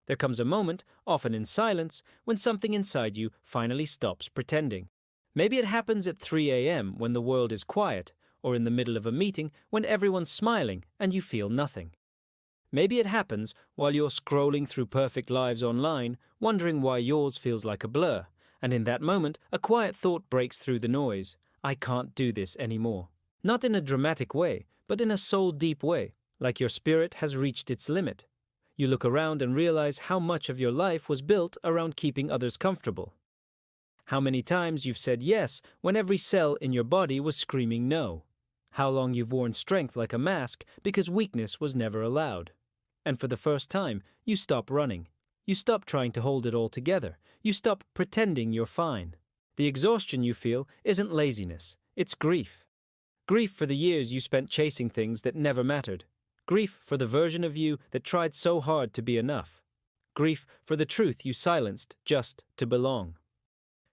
There comes a moment, often in silence, when something inside you finally stops pretending. Maybe it happens at 3 a.m. when the world is quiet, or in the middle of a meeting when everyone's smiling and you feel nothing. Maybe it happens while you're scrolling through perfect lives online, wondering why yours feels like a blur, and in that moment, a quiet thought breaks through the noise. I can't do this anymore. Not in a dramatic way, but in a soul-deep way, like your spirit has reached its limit. You look around and realize how much of your life was built around keeping others comfortable. How many times you've said yes when every cell in your body was screaming no. How long you've worn strength like a mask because weakness was never allowed. And for the first time, you stop running. You stop trying to hold it all together. You stop pretending you're fine. The exhaustion you feel isn't laziness, it's grief. Grief for the years you spent chasing things that never mattered. Grief for the version of you that tried so hard to be enough. Grief for the truth you silenced just to belong.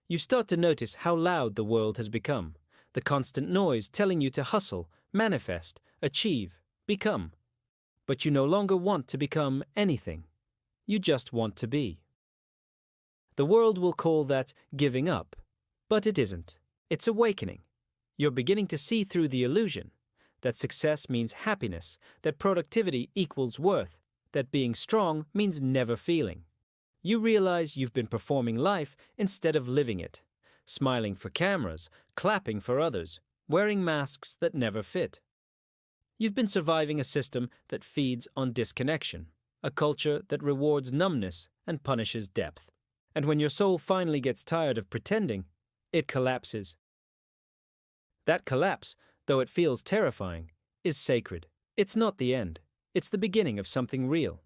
You start to notice how loud the world has become. The constant noise telling you to hustle, manifest, achieve, become. But you no longer want to become anything. You just want to be. The world will call that giving up, but it isn't. It's awakening. You're beginning to see through the illusion that success means happiness, that productivity equals worth, that being strong means never feeling. You realize you've been performing life instead of living it, smiling for cameras, clapping for others, wearing masks that never fit. You've been surviving a system that feeds on disconnection, a culture that rewards numbness and punishes depth. And when your soul finally gets tired of pretending, it collapses. That collapse, though it feels terrifying, is sacred. It's not the end. It's the beginning of something real.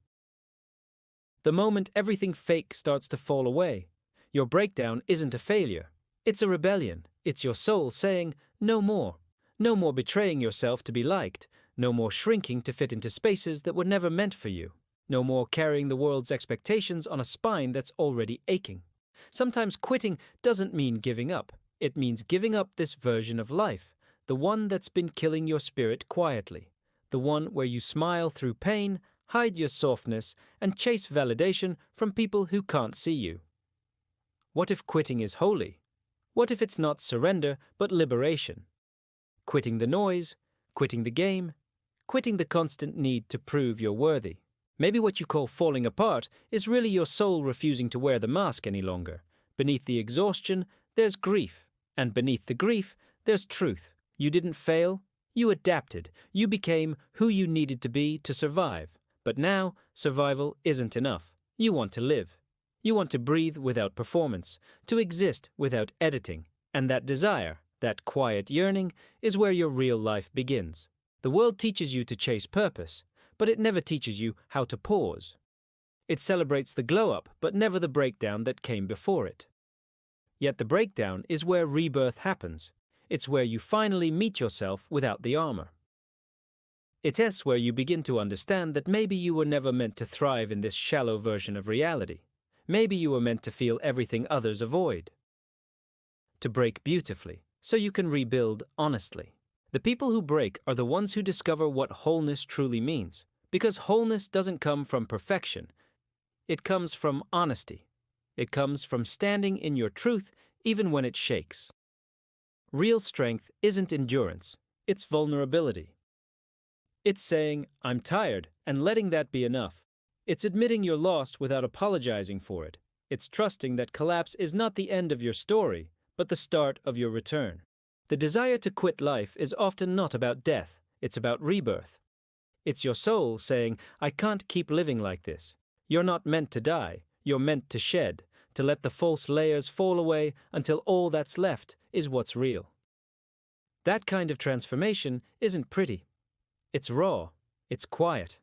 The moment everything fake starts to fall away, your breakdown isn't a failure. It's a rebellion. It's your soul saying, no more. No more betraying yourself to be liked. No more shrinking to fit into spaces that were never meant for you. No more carrying the world's expectations on a spine that's already aching. Sometimes quitting doesn't mean giving up. It means giving up this version of life, the one that's been killing your spirit quietly, the one where you smile through pain, hide your softness, and chase validation from people who can't see you. What if quitting is holy? What if it's not surrender, but liberation? Quitting the noise, quitting the game, quitting the constant need to prove you're worthy. Maybe what you call falling apart is really your soul refusing to wear the mask any longer. Beneath the exhaustion, there's grief. And beneath the grief, there's truth. You didn't fail. You adapted. You became who you needed to be to survive. But now, survival isn't enough. You want to live. You want to breathe without performance, to exist without editing. And that desire, that quiet yearning, is where your real life begins. The world teaches you to chase purpose, but it never teaches you how to pause. It celebrates the glow-up, but never the breakdown that came before it. Yet the breakdown is where rebirth happens. It's where you finally meet yourself without the armor. It's where you begin to understand that maybe you were never meant to thrive in this shallow version of reality. Maybe you were meant to feel everything others avoid. To break beautifully, so you can rebuild honestly. The people who break are the ones who discover what wholeness truly means, because wholeness doesn't come from perfection. It comes from honesty. It comes from standing in your truth even when it shakes. Real strength isn't endurance, it's vulnerability. It's saying, I'm tired, and letting that be enough. It's admitting you're lost without apologizing for it. It's trusting that collapse is not the end of your story, but the start of your return. The desire to quit life is often not about death, it's about rebirth. It's your soul saying, I can't keep living like this. You're not meant to die, you're meant to shed, to let the false layers fall away until all that's left is what's real. That kind of transformation isn't pretty. It's raw, it's quiet.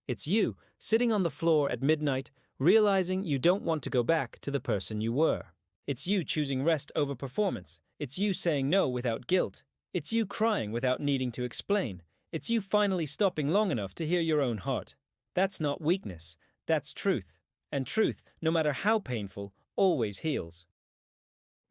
It's you sitting on the floor at midnight, realizing you don't want to go back to the person you were. It's you choosing rest over performance. It's you saying no without guilt. It's you crying without needing to explain. It's you finally stopping long enough to hear your own heart. That's not weakness, that's truth. And truth, no matter how painful, always heals.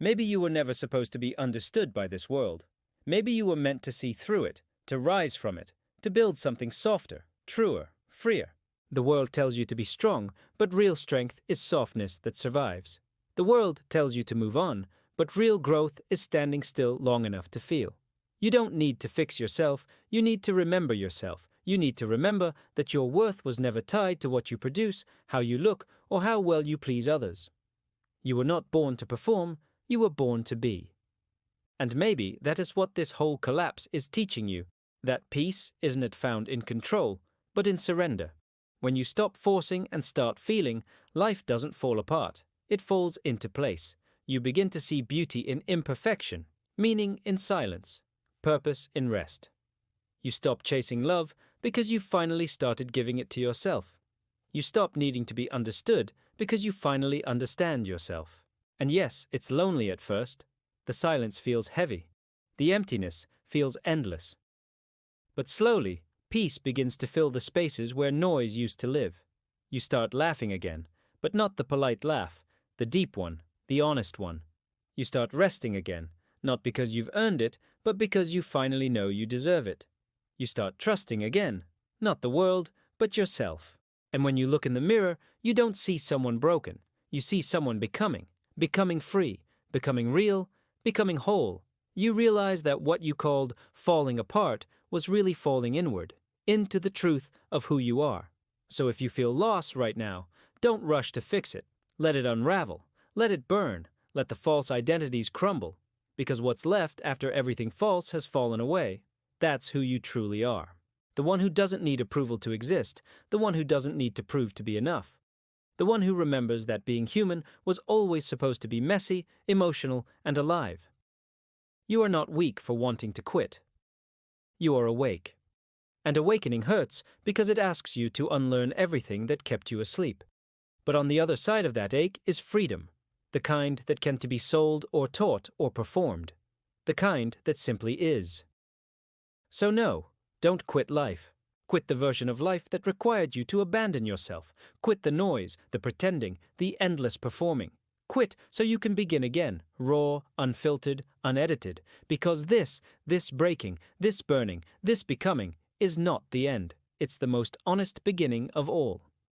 Maybe you were never supposed to be understood by this world. Maybe you were meant to see through it, to rise from it, to build something softer, truer, freer. The world tells you to be strong, but real strength is softness that survives. The world tells you to move on, but real growth is standing still long enough to feel. You don't need to fix yourself, you need to remember yourself. You need to remember that your worth was never tied to what you produce, how you look, or how well you please others. You were not born to perform, you were born to be. And maybe that is what this whole collapse is teaching you, that peace isn't found in control, but in surrender. When you stop forcing and start feeling, life doesn't fall apart, it falls into place. You begin to see beauty in imperfection, meaning in silence, purpose in rest. You stop chasing love because you finally started giving it to yourself. You stop needing to be understood because you finally understand yourself. And yes, it's lonely at first. The silence feels heavy. The emptiness feels endless. But slowly, peace begins to fill the spaces where noise used to live. You start laughing again, but not the polite laugh, the deep one, the honest one. You start resting again, not because you've earned it, but because you finally know you deserve it. You start trusting again, not the world, but yourself. And when you look in the mirror, you don't see someone broken. You see someone becoming free, becoming real, becoming whole. You realize that what you called falling apart was really falling inward, into the truth of who you are. So if you feel lost right now, don't rush to fix it. Let it unravel. Let it burn. Let the false identities crumble. Because what's left after everything false has fallen away. That's who you truly are. The one who doesn't need approval to exist. The one who doesn't need to prove to be enough. The one who remembers that being human was always supposed to be messy, emotional, and alive. You are not weak for wanting to quit. You are awake. And awakening hurts because it asks you to unlearn everything that kept you asleep. But on the other side of that ache is freedom, the kind that can't be sold or taught or performed, the kind that simply is. So no, don't quit life. Quit the version of life that required you to abandon yourself. Quit the noise, the pretending, the endless performing. Quit so you can begin again, raw, unfiltered, unedited, because this breaking, this burning, this becoming is not the end. It's the most honest beginning of all.